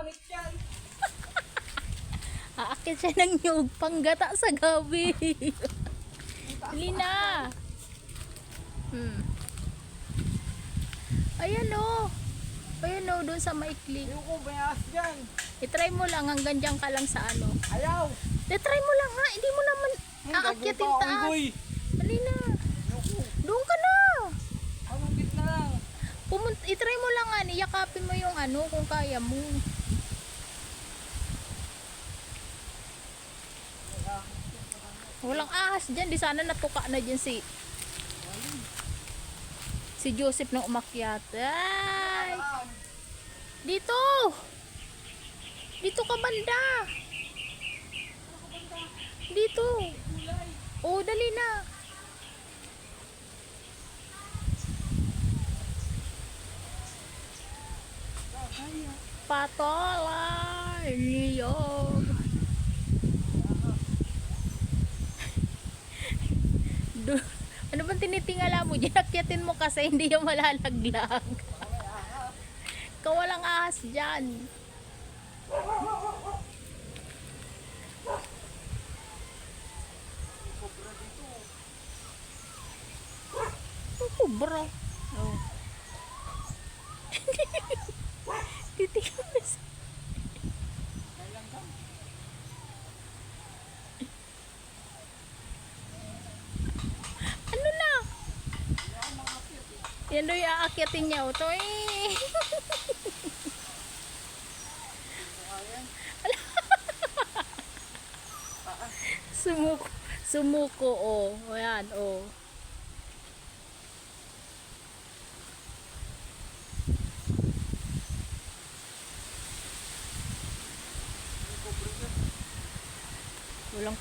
pangit yan. Aakit siya ng nyug, panggata sa gabi. Dali na. Ayan o. Ayan o, doon sa maikli. Yung ko bayas dyan. I-try mo lang hanggang dyan ka lang sa ano. Ayaw. I-try mo lang ha. Hindi mo naman aakyatin taas. Dali na. Doon ka na. Anong gitna lang? I-try mo lang nga. Niyakapin mo yung ano kung kaya mo. Walang ahas dyan. Di sana natuka na dyan si Joseph nang umakyat. Ay! Dito! Dito ka banda! Dito! Oh, dali na! Patola! Niyog! Ano bang tinitingala mo dyan? Akyatin mo kasi hindi yung malalaglag. Kawalang ahas dyan. Kubra. Oh. Titingnan mo sa... Ano na? Yan daw yung aakyatin niya. Ito eh. Sumuko oh. Ayan oh. Walang